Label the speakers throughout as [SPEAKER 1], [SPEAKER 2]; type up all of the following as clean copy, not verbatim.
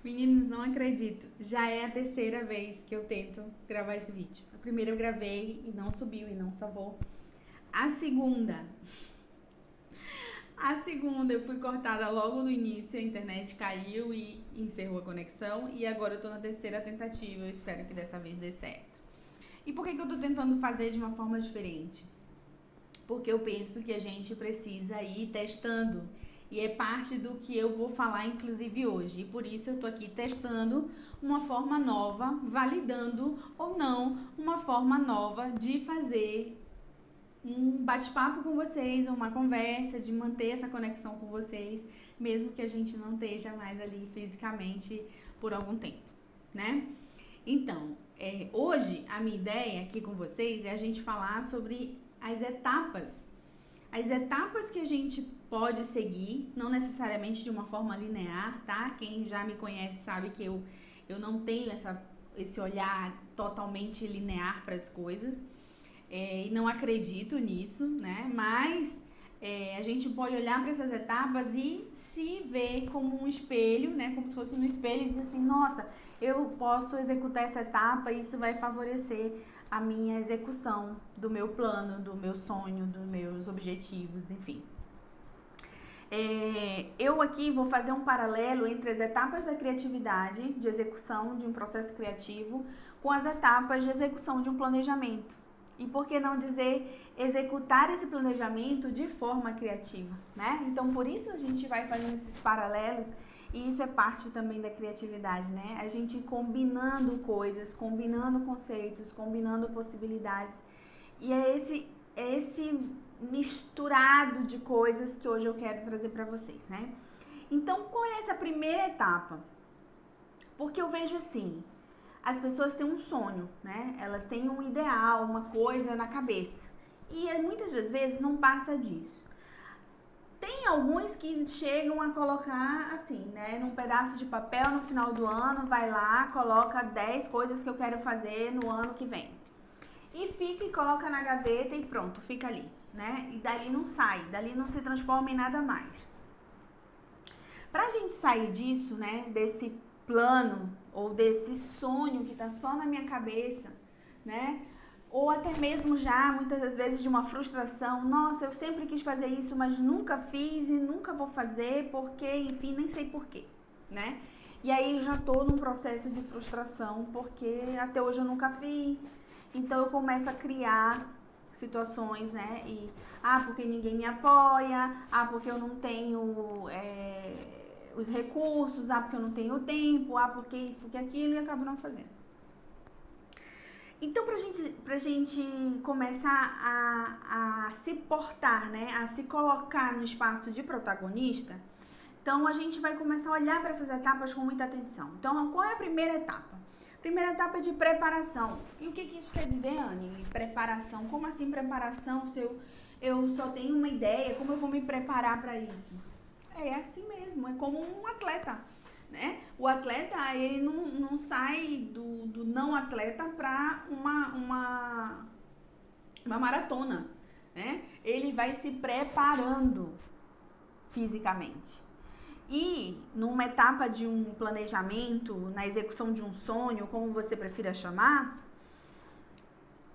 [SPEAKER 1] Meninos, não acredito. Já é a terceira vez que eu tento gravar esse vídeo. A primeira eu gravei e não subiu e não salvou. A segunda. A segunda eu fui cortada logo no início, a internet caiu e encerrou a conexão. E agora eu tô na terceira tentativa. Eu espero que dessa vez dê certo. E por que eu tô tentando fazer de uma forma diferente? Porque eu penso que a gente precisa ir testando. E é parte do que eu vou falar, inclusive, hoje. E por isso eu tô aqui testando uma forma nova, validando ou não uma forma nova de fazer um bate-papo com vocês, uma conversa, de manter essa conexão com vocês, mesmo que a gente não esteja mais ali fisicamente por algum tempo, né? Então, hoje a minha ideia aqui com vocês é a gente falar sobre as etapas que a gente pode seguir, não necessariamente de uma forma linear, tá? Quem já me conhece sabe que eu não tenho esse olhar totalmente linear para as coisas, e não acredito nisso, né? Mas a gente pode olhar para essas etapas e se ver como um espelho, né? Como se fosse um espelho e dizer assim, nossa, eu posso executar essa etapa e isso vai favorecer a minha execução do meu plano, do meu sonho, dos meus objetivos, enfim. Eu aqui vou fazer um paralelo entre as etapas da criatividade, de execução de um processo criativo, com as etapas de execução de um planejamento. E por que não dizer executar esse planejamento de forma criativa, né? Então, por isso a gente vai fazendo esses paralelos e isso é parte também da criatividade, né? A gente combinando coisas, combinando conceitos, combinando possibilidades. E é esse misturado de coisas que hoje eu quero trazer para vocês, né? Então, qual é essa primeira etapa? Porque eu vejo assim, as pessoas têm um sonho, né? Elas têm um ideal, uma coisa na cabeça. E muitas das vezes não passa disso. Tem alguns que chegam a colocar assim, né? Num pedaço de papel no final do ano, vai lá, coloca 10 coisas que eu quero fazer no ano que vem. E fica e coloca na gaveta e pronto, fica ali, né? E dali não sai, dali não se transforma em nada mais. Pra gente sair disso, né? Desse plano ou desse sonho que tá só na minha cabeça, né? Ou até mesmo já, muitas das vezes, de uma frustração. Nossa, eu sempre quis fazer isso, mas nunca fiz e nunca vou fazer porque, enfim, nem sei porquê, né? E aí eu já tô num processo de frustração porque até hoje eu nunca fiz. Então eu começo a criar situações, né? E, porque ninguém me apoia, porque eu não tenho os recursos, porque eu não tenho tempo, porque isso, porque aquilo, e acabo não fazendo. Então, pra gente começar a se portar, né? A se colocar no espaço de protagonista, então a gente vai começar a olhar para essas etapas com muita atenção. Então, qual é a primeira etapa? Primeira etapa é de preparação. E o que isso quer dizer, Anne? Preparação. Como assim preparação? Se eu só tenho uma ideia, como eu vou me preparar para isso? É assim mesmo, é como um atleta, né? O atleta, ele não sai do não atleta para uma maratona, né? Ele vai se preparando fisicamente. E numa etapa de um planejamento, na execução de um sonho, como você prefira chamar,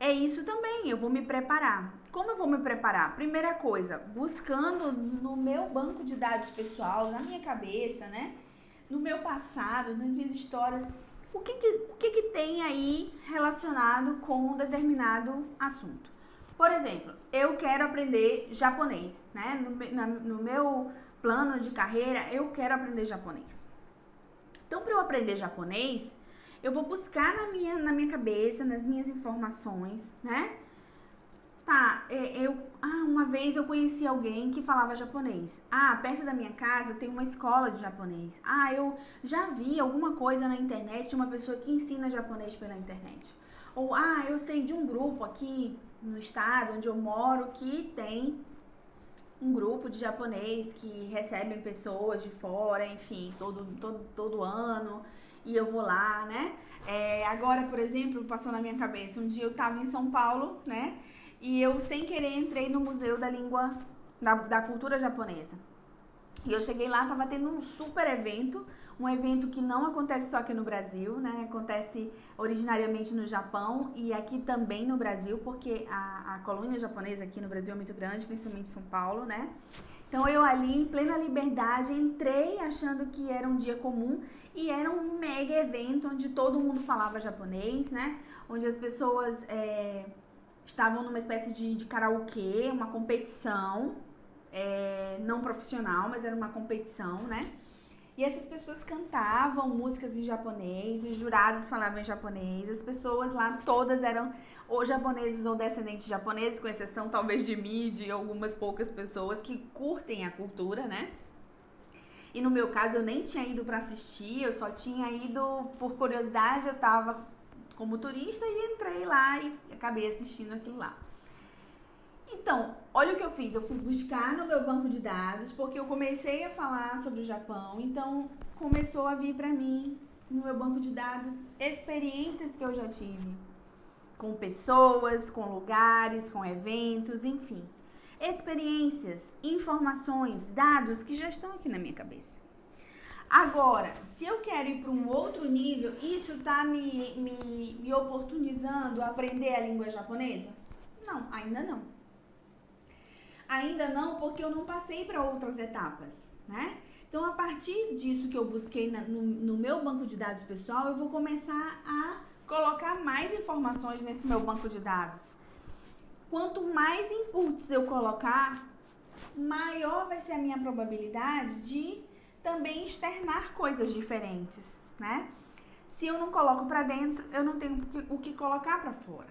[SPEAKER 1] é isso também, eu vou me preparar. Como eu vou me preparar? Primeira coisa, buscando no meu banco de dados pessoal, na minha cabeça, né? No meu passado, nas minhas histórias, o que tem aí relacionado com um determinado assunto. Por exemplo, eu quero aprender japonês, né? No meu plano de carreira, eu quero aprender japonês. Então, para eu aprender japonês, eu vou buscar na minha cabeça, nas minhas informações, né? Tá, uma vez eu conheci alguém que falava japonês. Perto da minha casa tem uma escola de japonês. Eu já vi alguma coisa na internet de uma pessoa que ensina japonês pela internet. Ou, eu sei de um grupo aqui no estado onde eu moro que tem um grupo de japonês que recebem pessoas de fora, enfim, todo ano, e eu vou lá, né? Agora, por exemplo, passou na minha cabeça, um dia eu tava em São Paulo, né? E eu, sem querer, entrei no Museu da Língua, da Cultura Japonesa. E eu cheguei lá, tava tendo um super evento, um evento que não acontece só aqui no Brasil, né? Acontece originariamente no Japão e aqui também no Brasil, porque a colônia japonesa aqui no Brasil é muito grande, principalmente em São Paulo, né? Então eu ali, em plena liberdade, entrei achando que era um dia comum e era um mega evento onde todo mundo falava japonês, né? Onde as pessoas estavam numa espécie de karaokê, uma competição, não profissional, mas era uma competição, né? E essas pessoas cantavam músicas em japonês, os jurados falavam em japonês, as pessoas lá todas eram ou japoneses ou descendentes de japoneses, com exceção talvez de mim e de algumas poucas pessoas que curtem a cultura, né? E no meu caso eu nem tinha ido para assistir, eu só tinha ido por curiosidade, eu tava como turista e entrei lá e acabei assistindo aquilo lá. Então, olha o que eu fiz, eu fui buscar no meu banco de dados, porque eu comecei a falar sobre o Japão, então começou a vir para mim, no meu banco de dados, experiências que eu já tive, com pessoas, com lugares, com eventos, enfim. Experiências, informações, dados que já estão aqui na minha cabeça. Agora, se eu quero ir para um outro nível, isso está me oportunizando a aprender a língua japonesa? Não, ainda não. Ainda não, porque eu não passei para outras etapas, né? Então, a partir disso que eu busquei no meu banco de dados pessoal, eu vou começar a colocar mais informações nesse meu banco de dados. Quanto mais inputs eu colocar, maior vai ser a minha probabilidade de também externar coisas diferentes, né? Se eu não coloco para dentro, eu não tenho o que colocar para fora.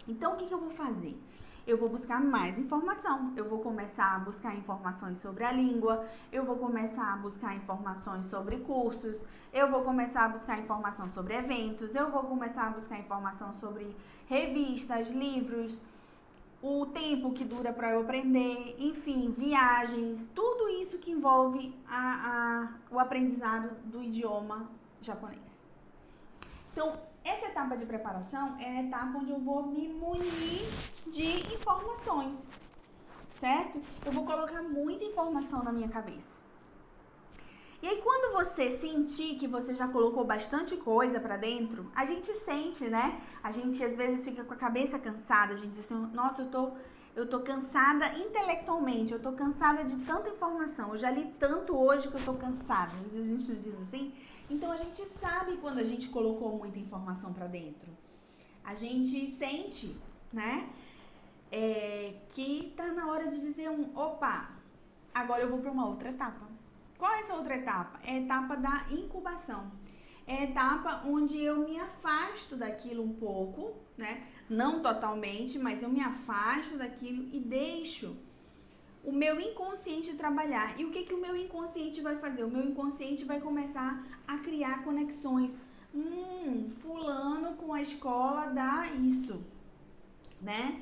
[SPEAKER 1] Então, o que eu vou fazer? Eu vou buscar mais informação, eu vou começar a buscar informações sobre a língua, eu vou começar a buscar informações sobre cursos, eu vou começar a buscar informação sobre eventos, eu vou começar a buscar informação sobre revistas, livros, o tempo que dura para eu aprender, enfim, viagens, tudo isso que envolve o aprendizado do idioma japonês. Então, essa etapa de preparação é a etapa onde eu vou me munir de informações, certo? Eu vou colocar muita informação na minha cabeça. E aí, quando você sentir que você já colocou bastante coisa pra dentro, a gente sente, né? A gente às vezes fica com a cabeça cansada, a gente diz assim, nossa, eu tô cansada intelectualmente, eu tô cansada de tanta informação, eu já li tanto hoje que eu tô cansada. Às vezes a gente diz assim. Então a gente sabe quando a gente colocou muita informação pra dentro. A gente sente, né? Que tá na hora de dizer opa, agora eu vou pra uma outra etapa. Qual é essa outra etapa? É a etapa da incubação. É a etapa onde eu me afasto daquilo um pouco, né? Não totalmente, mas eu me afasto daquilo e deixo o meu inconsciente trabalhar. E o que o meu inconsciente vai fazer? O meu inconsciente vai começar a criar conexões. Fulano com a escola dá isso, né?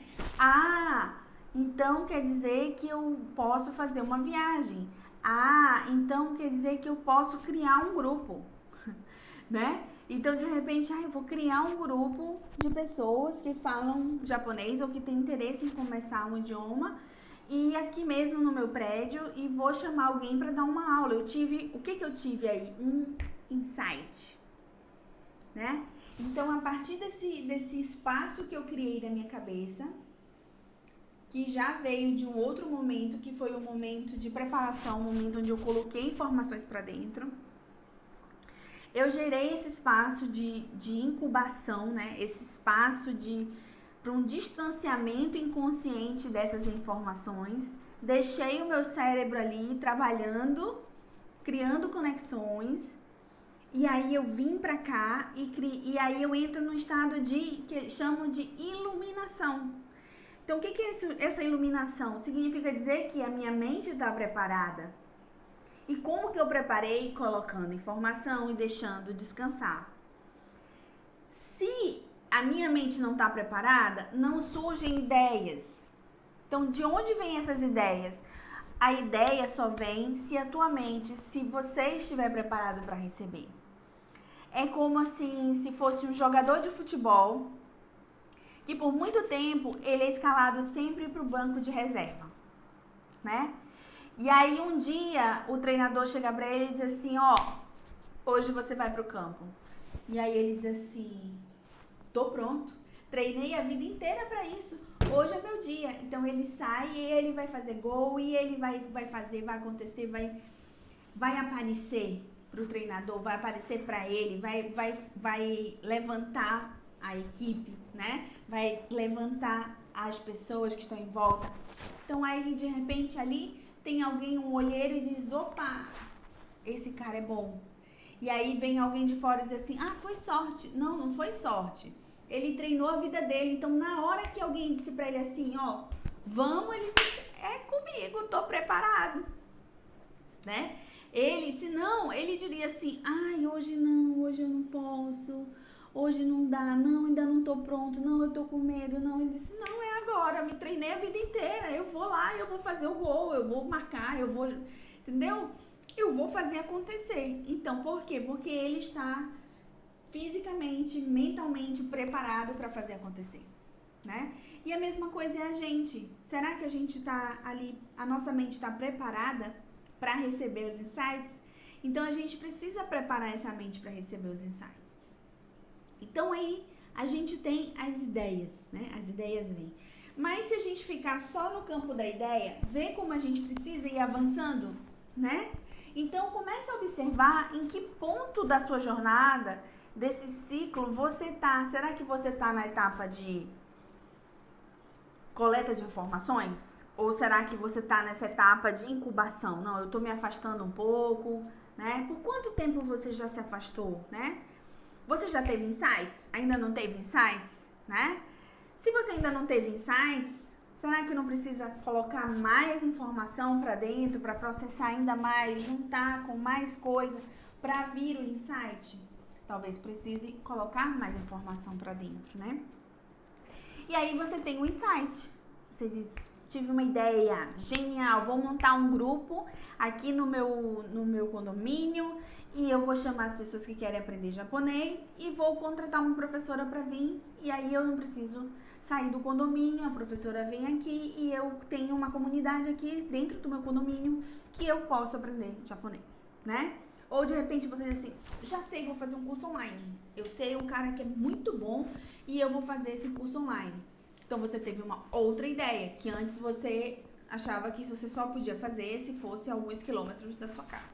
[SPEAKER 1] Então quer dizer que eu posso fazer uma viagem. Então quer dizer que eu posso criar um grupo, né? Então, de repente, eu vou criar um grupo de pessoas que falam japonês ou que têm interesse em começar um idioma e aqui mesmo no meu prédio e vou chamar alguém para dar uma aula. O que eu tive aí? Um insight, né? Então, a partir desse espaço que eu criei na minha cabeça, que já veio de um outro momento, que foi o momento de preparação, o momento onde eu coloquei informações para dentro, eu gerei esse espaço de incubação, né? Esse espaço para um distanciamento inconsciente dessas informações. Deixei o meu cérebro ali trabalhando, criando conexões. E aí eu vim para cá e aí eu entro num estado que chamo de iluminação. Então, o que é essa iluminação? Significa dizer que a minha mente está preparada. E como que eu preparei? Colocando informação e deixando descansar. Se a minha mente não está preparada, não surgem ideias. Então, de onde vêm essas ideias? A ideia só vem se a tua mente, se você estiver preparado para receber. É como assim, se fosse um jogador de futebol, que por muito tempo ele é escalado sempre para o banco de reserva, né? E aí um dia o treinador chega pra ele e diz assim, ó, hoje você vai pro campo. E aí ele diz assim, tô pronto, treinei a vida inteira pra isso, hoje é meu dia. Então ele sai e ele vai fazer gol e ele vai fazer, vai acontecer, vai aparecer pro treinador, vai aparecer pra ele, vai levantar a equipe, né? Vai levantar as pessoas que estão em volta. Então aí de repente ali tem alguém, um olheiro e diz, opa, esse cara é bom. E aí vem alguém de fora e diz assim, ah, foi sorte. Não, não foi sorte. Ele treinou a vida dele. Então na hora que alguém disse pra ele assim, ó, vamos, ele disse, é comigo, tô preparado, né? Ele, se não, ele diria assim, ai, hoje não, hoje eu não posso, hoje não dá, não, ainda não tô pronto, não, eu tô com medo, não. Ele disse, não, é agora, me treinei a vida inteira, eu vou lá, eu vou fazer o gol, eu vou marcar, eu vou, entendeu? Eu vou fazer acontecer. Então, por quê? Porque ele está fisicamente, mentalmente preparado para fazer acontecer, né? E a mesma coisa é a gente. Será que a gente está ali, a nossa mente está preparada para receber os insights? Então a gente precisa preparar essa mente para receber os insights. Então aí a gente tem as ideias, né? As ideias vêm. Mas se a gente ficar só no campo da ideia, vê como a gente precisa ir avançando, né? Então comece a observar em que ponto da sua jornada, desse ciclo, você tá. Será que você tá na etapa de coleta de informações? Ou será que você está nessa etapa de incubação? Não, eu estou me afastando um pouco, né? Por quanto tempo você já se afastou, né? Você já teve insights? Ainda não teve insights, né? Se você ainda não teve insights, será que não precisa colocar mais informação para dentro, para processar ainda mais, juntar com mais coisa para vir o insight? Talvez precise colocar mais informação para dentro, né? E aí você tem um insight. Você diz, tive uma ideia genial, vou montar um grupo aqui no meu condomínio e eu vou chamar as pessoas que querem aprender japonês e vou contratar uma professora para vir e aí eu não preciso sair do condomínio, a professora vem aqui e eu tenho uma comunidade aqui dentro do meu condomínio que eu posso aprender japonês, né? Ou de repente você diz assim, já sei, vou fazer um curso online. Eu sei um cara que é muito bom e eu vou fazer esse curso online. Então você teve uma outra ideia, que antes você achava que você só podia fazer se fosse alguns quilômetros da sua casa.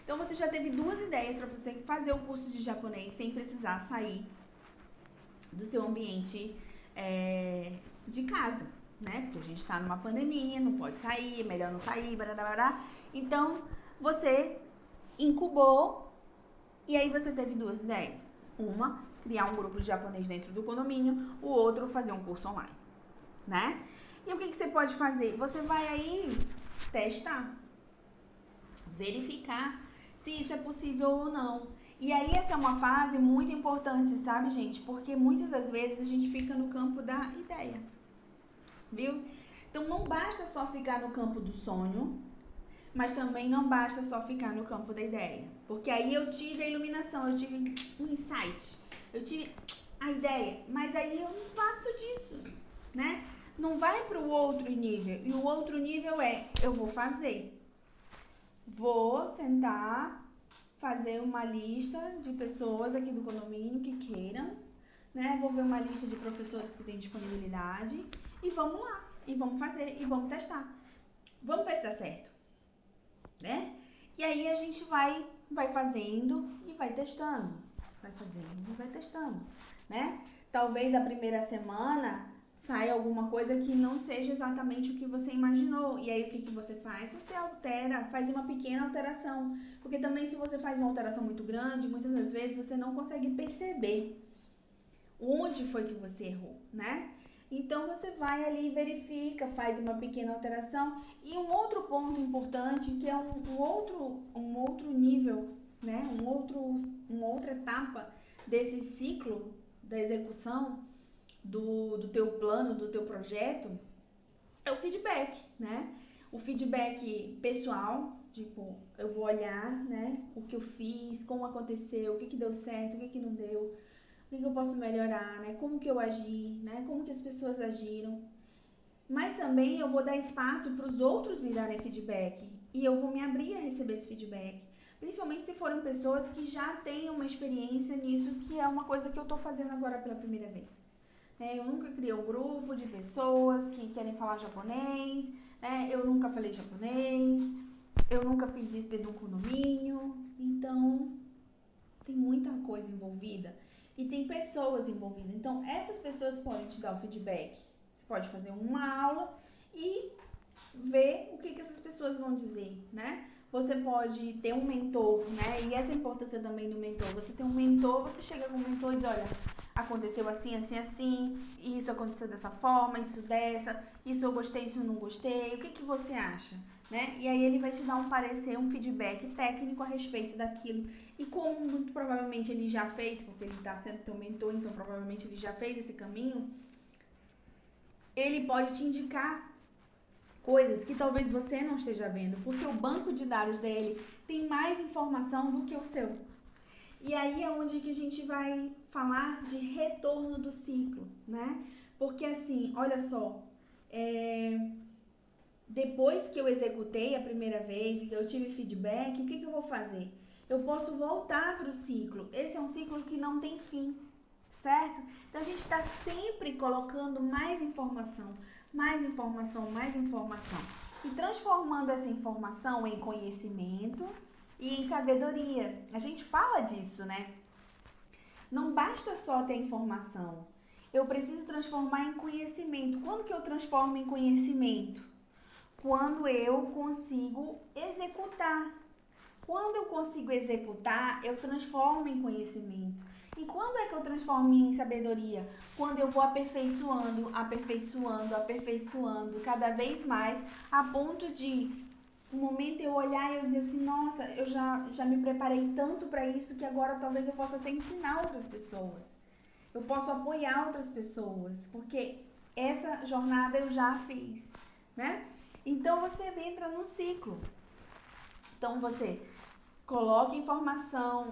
[SPEAKER 1] Então você já teve duas ideias para você fazer o curso de japonês sem precisar sair do seu ambiente de casa, né? Porque a gente está numa pandemia, não pode sair, é melhor não sair, blá. Então você incubou e aí você teve duas ideias. Uma, criar um grupo de japonês dentro do condomínio, o outro, fazer um curso online, né? E o que você pode fazer? Você vai aí testar, verificar se isso é possível ou não. E aí essa é uma fase muito importante, sabe, gente? Porque muitas das vezes a gente fica no campo da ideia, viu? Então não basta só ficar no campo do sonho, mas também não basta só ficar no campo da ideia. Porque aí eu tive a iluminação, eu tive um insight, eu tive a ideia, mas aí eu não passo disso, né? Não vai para o outro nível. E o outro nível é, eu vou fazer. Vou sentar, fazer uma lista de pessoas aqui do condomínio que queiram, né? Vou ver uma lista de professores que têm disponibilidade e vamos lá. E vamos fazer, e vamos testar. Vamos ver se dá certo, né? E aí a gente vai fazendo e vai testando. Vai fazendo e vai testando, né? Talvez a primeira semana saia alguma coisa que não seja exatamente o que você imaginou. E aí o que você faz? Você altera, faz uma pequena alteração. Porque também se você faz uma alteração muito grande, muitas das vezes você não consegue perceber onde foi que você errou, né? Então você vai ali, verifica, faz uma pequena alteração. E um outro ponto importante, que é um outro nível, né? Uma outra etapa desse ciclo da execução do teu plano, do teu projeto, é o feedback, né? O feedback pessoal, tipo, eu vou olhar, né, o que eu fiz, como aconteceu, o que deu certo, o que não deu, o que eu posso melhorar, né? Como que eu agi, né? Como que as pessoas agiram. Mas também eu vou dar espaço para os outros me darem feedback. e eu vou me abrir a receber esse feedback. Principalmente se forem pessoas que já têm uma experiência nisso, que é uma coisa que eu tô fazendo agora pela primeira vez. Eu nunca criei um grupo de pessoas que querem falar japonês, eu nunca falei japonês, eu nunca fiz isso dentro de um condomínio, então tem muita coisa envolvida e tem pessoas envolvidas. Então, essas pessoas podem te dar o feedback. Você pode fazer uma aula e ver o que essas pessoas vão dizer, né? Você pode ter um mentor, né? E essa é a importância também do mentor. Você tem um mentor, você chega com o mentor e diz, olha, aconteceu assim, assim, assim, isso aconteceu dessa forma, isso dessa, isso eu gostei, isso eu não gostei, o que você acha? Né? E aí ele vai te dar um parecer, um feedback técnico a respeito daquilo. E como muito provavelmente ele já fez, porque ele está sendo teu mentor, então provavelmente ele já fez esse caminho, ele pode te indicar coisas que talvez você não esteja vendo, porque o banco de dados dele tem mais informação do que o seu. E aí é onde que a gente vai falar de retorno do ciclo, né? Porque assim, olha só, depois que eu executei a primeira vez e que eu tive feedback, o que eu vou fazer? Eu posso voltar para o ciclo. Esse é um ciclo que não tem fim, certo? Então a gente está sempre colocando mais informação, mais informação, mais informação. E transformando essa informação em conhecimento e em sabedoria. A gente fala disso, né? Não basta só ter informação. Eu preciso transformar em conhecimento. Quando que eu transformo em conhecimento? Quando eu consigo executar. Quando eu consigo executar, eu transformo em conhecimento. E quando é que eu transformo em sabedoria? Quando eu vou aperfeiçoando, aperfeiçoando, aperfeiçoando cada vez mais, a ponto de um momento eu olhar e eu dizer assim, nossa, eu já me preparei tanto para isso que agora talvez eu possa até ensinar outras pessoas. Eu posso apoiar outras pessoas, porque essa jornada eu já fiz, né? Então você entra num ciclo. Então você coloca informação,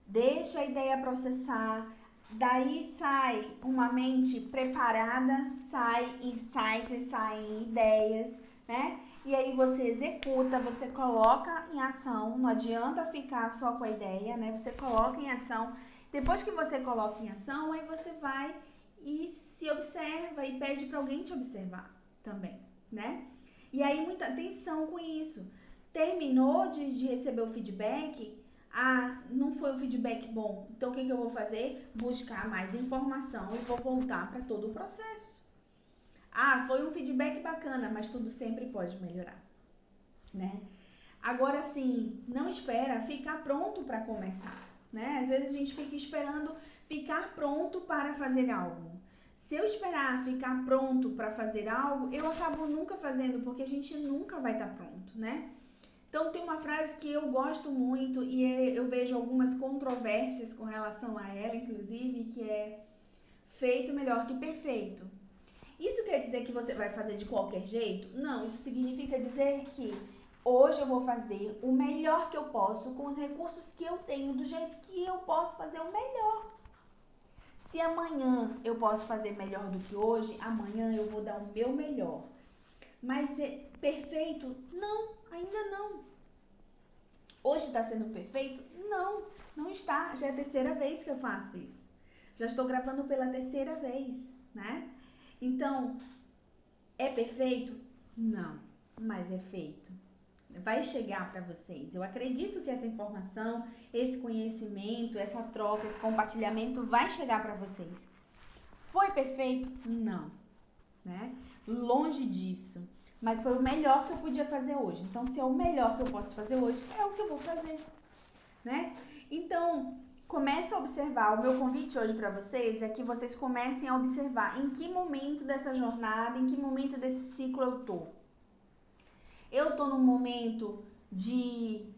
[SPEAKER 1] deixa a ideia processar, daí sai uma mente preparada, sai insights, saem ideias, né? E aí você executa, você coloca em ação, não adianta ficar só com a ideia, né? Você coloca em ação. Depois que você coloca em ação, aí você vai e se observa e pede para alguém te observar também, né? E aí muita atenção com isso. Terminou de receber o feedback, não foi um feedback bom. Então o que eu vou fazer? Buscar mais informação e vou voltar para todo o processo. Foi um feedback bacana, mas tudo sempre pode melhorar, né? Agora sim, não espera ficar pronto para começar, né? Às vezes a gente fica esperando ficar pronto para fazer algo. Se eu esperar ficar pronto para fazer algo, eu acabo nunca fazendo, porque a gente nunca vai estar pronto, né? Então tem uma frase que eu gosto muito e eu vejo algumas controvérsias com relação a ela, inclusive, que é feito melhor que perfeito. Isso quer dizer que você vai fazer de qualquer jeito? Não, isso significa dizer que hoje eu vou fazer o melhor que eu posso com os recursos que eu tenho, do jeito que eu posso fazer o melhor. Se amanhã eu posso fazer melhor do que hoje, amanhã eu vou dar o meu melhor. Mas é perfeito? Não, ainda não. Hoje está sendo perfeito? Não, não está. Já é a terceira vez que eu faço isso. Já estou gravando pela terceira vez, né? Então, é perfeito? Não, mas é feito. Vai chegar para vocês. Eu acredito que essa informação, esse conhecimento, essa troca, esse compartilhamento vai chegar para vocês. Foi perfeito? Não, né? Longe disso. Mas foi o melhor que eu podia fazer hoje. Então, se é o melhor que eu posso fazer hoje, é o que eu vou fazer, né? Então, comece a observar. O meu convite hoje para vocês é que vocês comecem a observar em que momento dessa jornada, em que momento desse ciclo eu tô. Eu tô num momento que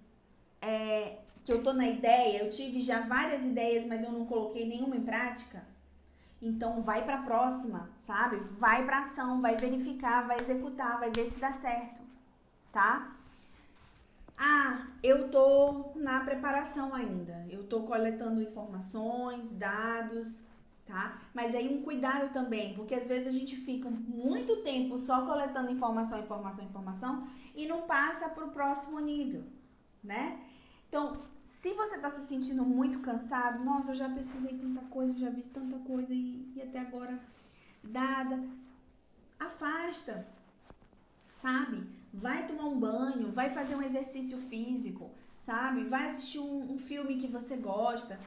[SPEAKER 1] eu tô na ideia, eu tive já várias ideias, mas eu não coloquei nenhuma em prática. Então vai para a próxima, sabe? Vai para ação, vai verificar, vai executar, vai ver se dá certo, tá? Eu tô na preparação ainda. Eu tô coletando informações, dados, tá? Mas aí um cuidado também, porque às vezes a gente fica muito tempo só coletando informação e não passa para o próximo nível, né? Então, se você está se sentindo muito cansado, nossa, eu já pesquisei tanta coisa, eu já vi tanta coisa e até agora nada, afasta, sabe? Vai tomar um banho, vai fazer um exercício físico, sabe? Vai assistir um filme que você gosta,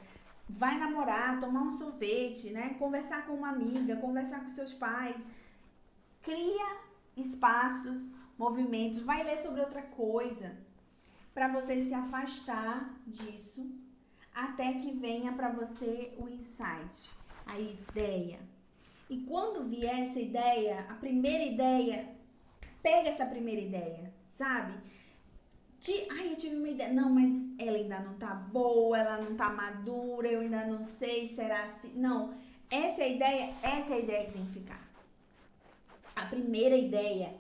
[SPEAKER 1] vai namorar, tomar um sorvete, né? Conversar com uma amiga, conversar com seus pais. Cria espaços, movimentos, vai ler sobre outra coisa, para você se afastar disso, até que venha para você o insight, a ideia. E quando vier essa ideia, a primeira ideia, pega essa primeira ideia, sabe? Eu tive uma ideia. Não, mas ela ainda não tá boa, ela não tá madura, eu ainda não sei, será assim? Não, essa é a ideia que tem que ficar. A primeira ideia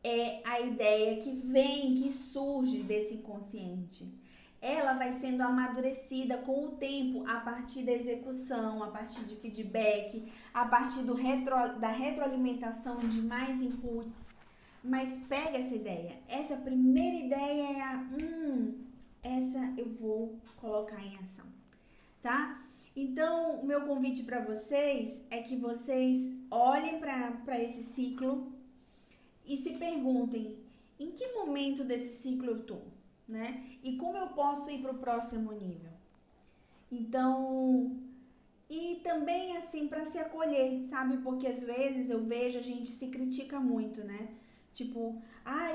[SPEAKER 1] é a ideia que vem, que surge desse inconsciente. Ela vai sendo amadurecida com o tempo, a partir da execução, a partir de feedback, a partir da retroalimentação de mais inputs. Mas pega essa ideia. Essa primeira ideia é essa eu vou colocar em ação, tá? Então, o meu convite para vocês é que vocês olhem para esse ciclo e se perguntem em que momento desse ciclo eu tô, né? E como eu posso ir para o próximo nível. Então, e também assim para se acolher, sabe? Porque às vezes eu vejo a gente se critica muito, né? Tipo,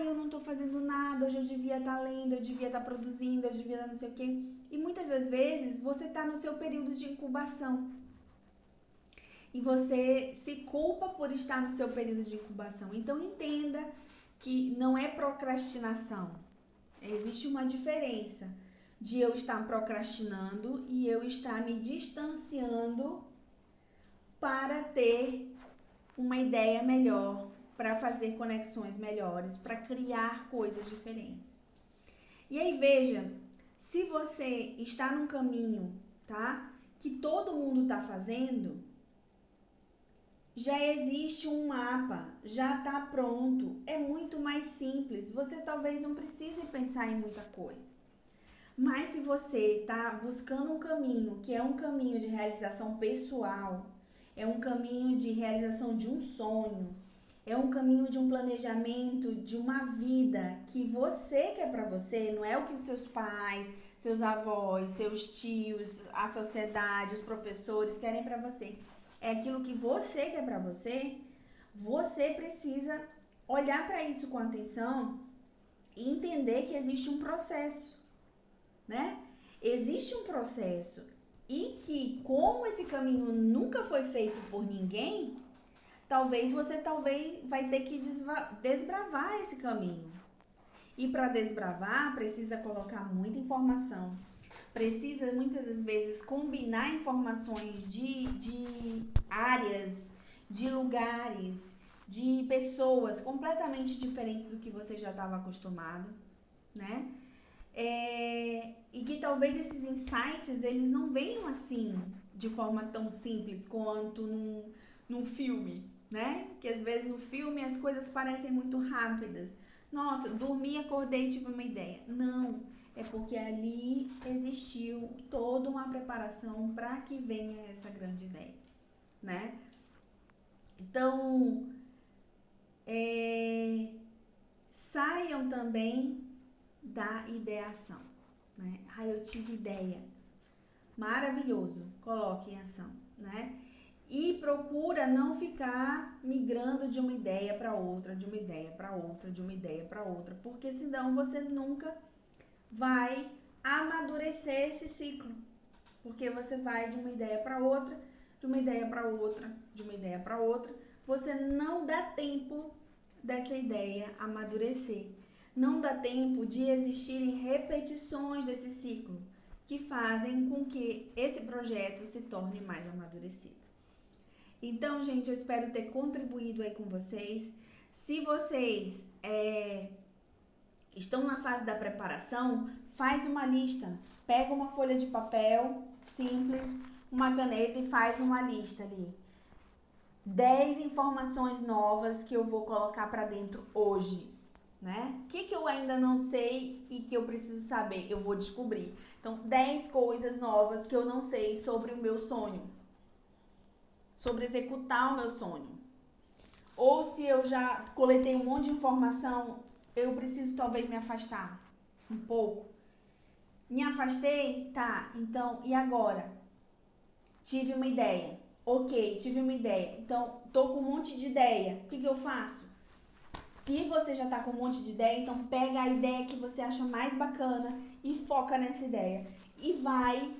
[SPEAKER 1] eu não tô fazendo nada, hoje eu devia estar lendo, eu devia estar produzindo, eu devia estar não sei o quê. E muitas das vezes você tá no seu período de incubação. E você se culpa por estar no seu período de incubação. Então entenda que não é procrastinação. Existe uma diferença de eu estar procrastinando e eu estar me distanciando para ter uma ideia melhor, para fazer conexões melhores, para criar coisas diferentes. E aí veja, se você está num caminho, tá? Que todo mundo está fazendo, já existe um mapa, já está pronto, é muito mais simples. Você talvez não precise pensar em muita coisa. Mas se você está buscando um caminho que é um caminho de realização pessoal, é um caminho de realização de um sonho, é um caminho de um planejamento, de uma vida que você quer para você, não é o que os seus pais, seus avós, seus tios, a sociedade, os professores querem para você. É aquilo que você quer para você, você precisa olhar para isso com atenção e entender que existe um processo, né? Existe um processo e que, como esse caminho nunca foi feito por ninguém, talvez você vai ter que desbravar esse caminho. E para desbravar, precisa colocar muita informação. Precisa, muitas das vezes, combinar informações de áreas, de lugares, de pessoas completamente diferentes do que você já estava acostumado, né? E que talvez esses insights, eles não venham assim, de forma tão simples quanto num filme, né? Que às vezes no filme as coisas parecem muito rápidas. Nossa, dormi, acordei e tive uma ideia. Não, é porque ali existiu toda uma preparação para que venha essa grande ideia, né? Então, saiam também da ideação, né? Eu tive ideia. Maravilhoso, coloque em ação, né? E procura não ficar migrando de uma ideia para outra, de uma ideia para outra, de uma ideia para outra, porque senão você nunca vai amadurecer esse ciclo. Porque você vai de uma ideia para outra, de uma ideia para outra, de uma ideia para outra, você não dá tempo dessa ideia amadurecer. Não dá tempo de existirem repetições desse ciclo que fazem com que esse projeto se torne mais amadurecido. Então, gente, eu espero ter contribuído aí com vocês. Se vocês estão na fase da preparação, faz uma lista. Pega uma folha de papel simples, uma caneta e faz uma lista ali. 10 informações novas que eu vou colocar para dentro hoje, né? O que eu ainda não sei e que eu preciso saber? Eu vou descobrir. Então, 10 coisas novas que eu não sei sobre o meu sonho, sobre executar o meu sonho. Ou se eu já coletei um monte de informação, eu preciso talvez me afastar um pouco. Me afastei? Tá, então, e agora? Tive uma ideia. Ok, tive uma ideia. Então, tô com um monte de ideia. O que eu faço? Se você já tá com um monte de ideia, então pega a ideia que você acha mais bacana e foca nessa ideia. E vai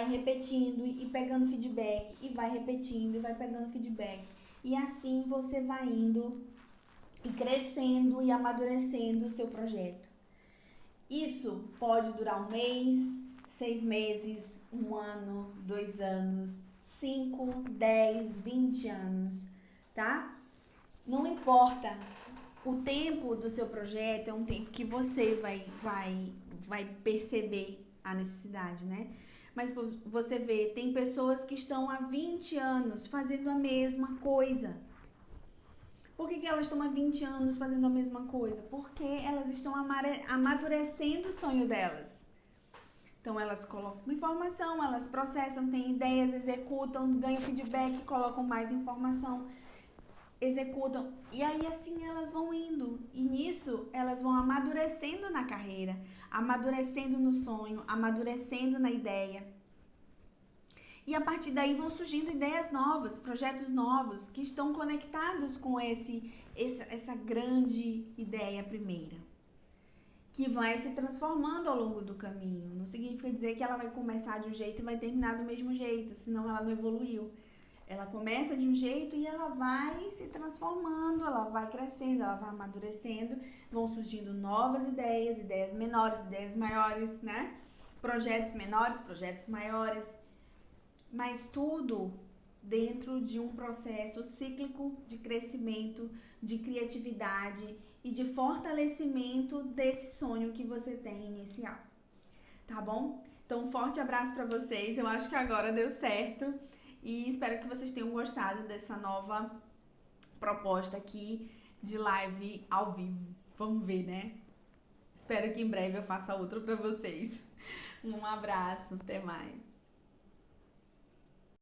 [SPEAKER 1] repetindo e pegando feedback. E vai repetindo e vai pegando feedback. E assim você vai indo e crescendo e amadurecendo o seu projeto. Isso pode durar um mês, 6 meses, um ano, 2 anos, 5, 10, 20 anos, tá? Não importa. O tempo do seu projeto é um tempo que você vai perceber a necessidade, né? Mas você vê, tem pessoas que estão há 20 anos fazendo a mesma coisa. Por que elas estão há 20 anos fazendo a mesma coisa? Porque elas estão amadurecendo o sonho delas. Então, elas colocam informação, elas processam, têm ideias, executam, ganham feedback, colocam mais informação, executam. E aí, assim, elas vão indo. E nisso, elas vão amadurecendo na carreira, amadurecendo no sonho, amadurecendo na ideia. E a partir daí vão surgindo ideias novas, projetos novos, que estão conectados com essa grande ideia primeira, que vai se transformando ao longo do caminho. Não significa dizer que ela vai começar de um jeito e vai terminar do mesmo jeito, senão ela não evoluiu. Ela começa de um jeito e ela vai se transformando, ela vai crescendo, ela vai amadurecendo, vão surgindo novas ideias, ideias menores, ideias maiores, né? Projetos menores, projetos maiores, mas tudo dentro de um processo cíclico de crescimento, de criatividade e de fortalecimento desse sonho que você tem inicial, tá bom? Então, um forte abraço para vocês, eu acho que agora deu certo e espero que vocês tenham gostado dessa nova proposta aqui de live ao vivo. Vamos ver, né? Espero que em breve eu faça outra para vocês. Um abraço, até mais.